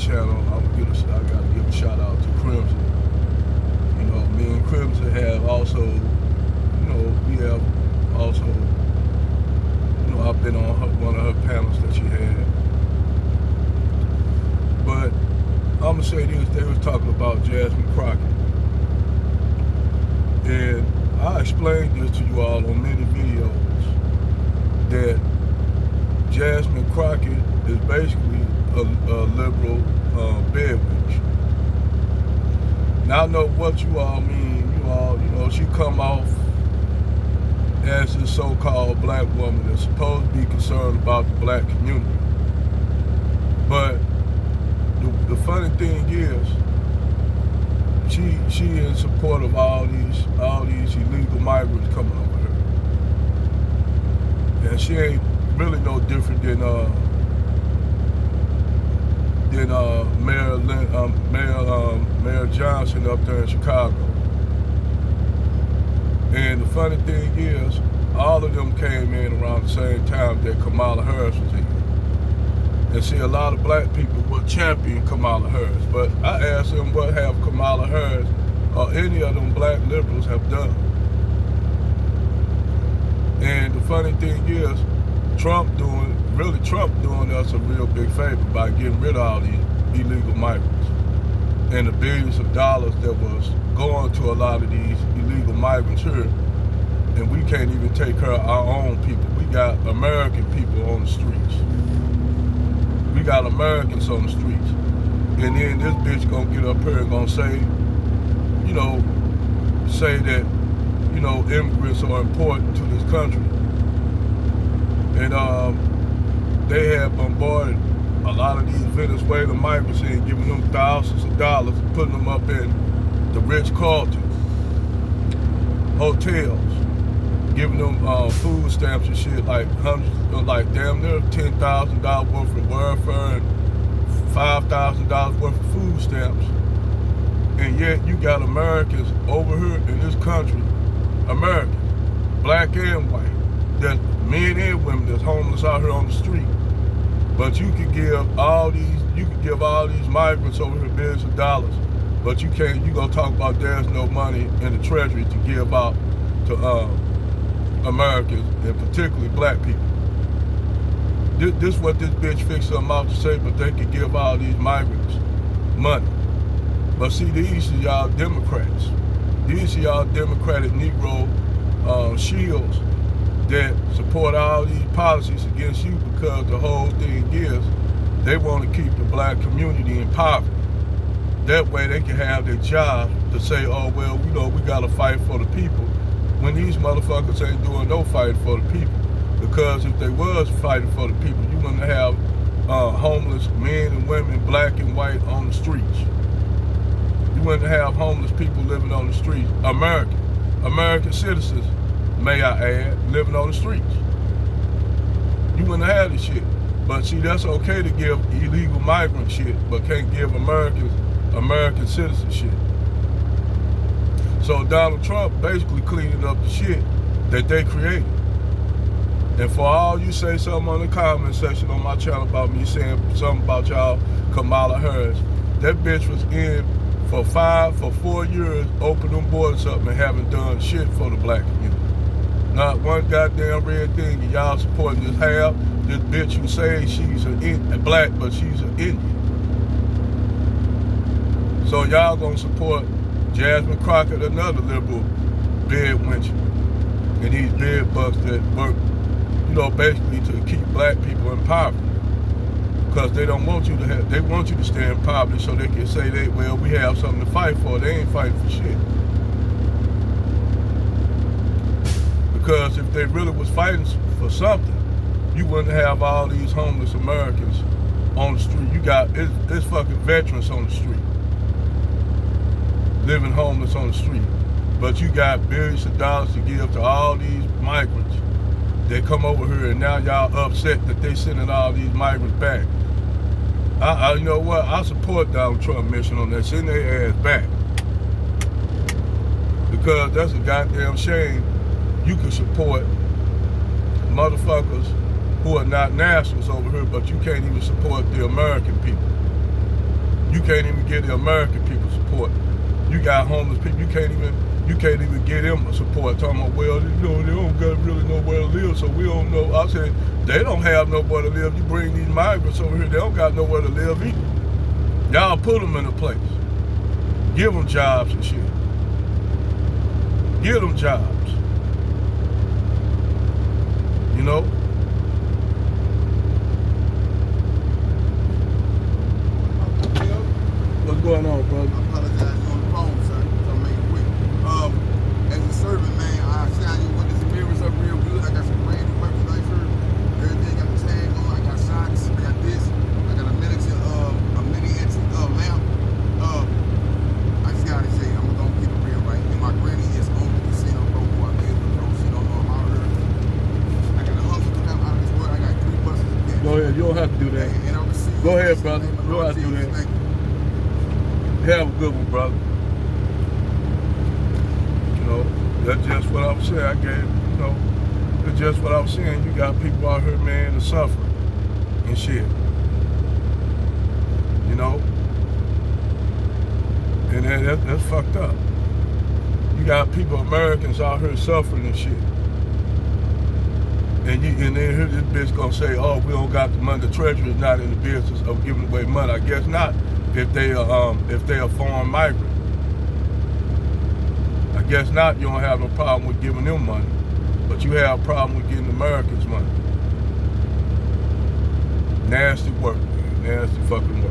channel, I gotta give a shout out to Crimson. You know, me and Crimson have also, we have also, I've been on one of her panels that she had. But I'm gonna say this: they was talking about Jazman Crocket, and I explained this to you all on many videos that Jazman Crocket is basically a liberal bed witch. Now I know what you all mean. She come off as this so-called black woman that's supposed to be concerned about the black community. But the funny thing is, she in support of all these illegal migrants coming over here, and she ain't really no different than Mayor Johnson up there in Chicago. And the funny thing is, all of them came in around the same time that Kamala Harris was in. And see, a lot of black people would champion Kamala Harris, but I asked them what have Kamala Harris or any of them black liberals have done. And the funny thing is, Trump doing us a real big favor by getting rid of all these illegal migrants and the billions of dollars that was going to a lot of these illegal migrants here, and we can't even take care of our own people. We got American people on the streets. We got Americans on the streets. And then this bitch gonna get up here and gonna say that, immigrants are important to this country. And they have bombarded a lot of these Venezuelan migrants and giving them thousands of dollars, putting them up in the Ritz-Carlton hotels, giving them food stamps and shit, like damn near $10,000 worth of welfare and $5,000 worth of food stamps. And yet you got Americans over here in this country, Americans, black and white, there's men and women that's homeless out here on the street. But you could give all these migrants over here billions of dollars, but you gonna talk about there's no money in the Treasury to give out to Americans, and particularly black people. This what this bitch fixed them out to say, but they could give all these migrants money. But see, these are y'all Democrats. These are y'all Democratic Negro shields that support all these policies against you, because the whole thing is they want to keep the black community in poverty. That way they can have their job to say, oh, well, we got to fight for the people, when these motherfuckers ain't doing no fight for the people. Because if they was fighting for the people, you wouldn't have homeless men and women, black and white, on the streets. You wouldn't have homeless people living on the streets. American citizens, may I add, living on the streets. You wouldn't have this shit. But see, that's okay to give illegal migrant shit, but can't give American citizenship. So Donald Trump basically cleaning up the shit that they created. And for all you say something on the comment section on my channel about me saying something about y'all Kamala Harris, that bitch was in for 4 years, opening them borders up and haven't done shit for the black community. Not one goddamn red thing. And y'all supporting this bitch who says she's a black, but she's an Indian. So y'all gonna support Jazman Crocket, another liberal bed wench, and these bed bucks that work, basically to keep black people in poverty. Because they don't want you to they want you to stay in poverty so they can say we have something to fight for. They ain't fighting for shit. Because if they really was fighting for something, you wouldn't have all these homeless Americans on the street. You got, it's fucking veterans on the street, living homeless on the street. But you got billions of dollars to give to all these migrants. They come over here and now y'all upset that they sending all these migrants back. You know what? I support Donald Trump mission on that. Send their ass back. Because that's a goddamn shame. You can support motherfuckers who are not nationals over here, but you can't even support the American people. can't even get the American people support. You got homeless people, you can't even get them support. Talking about, well, they don't got really nowhere to live, so we don't know. I said, they don't have nowhere to live. You bring these migrants over here, they don't got nowhere to live either. Y'all put them in a place. Give them jobs and shit. Give them jobs. You know? What's going on, brother? I apologize on the phone, sir. So make it quick. As a servant, man, I shine you with this mirrors up real good. I got some brand new weapons right here. Everything got the tag on. I got shots. I got this. I got a miniature, mini-inch lamp. I just gotta say, I'm gonna keep it real, right? And my granny is on the casino, bro. Who I live with, bro. She don't know I'm out here. I got 100 to come out of this world. I got 3 buses of gas. Go ahead. You don't have to do that. And I receive. Go ahead, brother. You don't have to do that. Have a good one, brother. You know, that's just what I'm saying. I gave, you know, that's just what I'm saying. You got people out here, man, to suffer and shit. You know? And that's fucked up. You got people, Americans out here suffering and shit. And then here this bitch gonna say, oh, we don't got the money. The Treasury is not in the business of giving away money. I guess not. If they a foreign migrant, I guess not. You don't have no problem with giving them money, but you have a problem with getting Americans money. Nasty work, man. Nasty fucking work.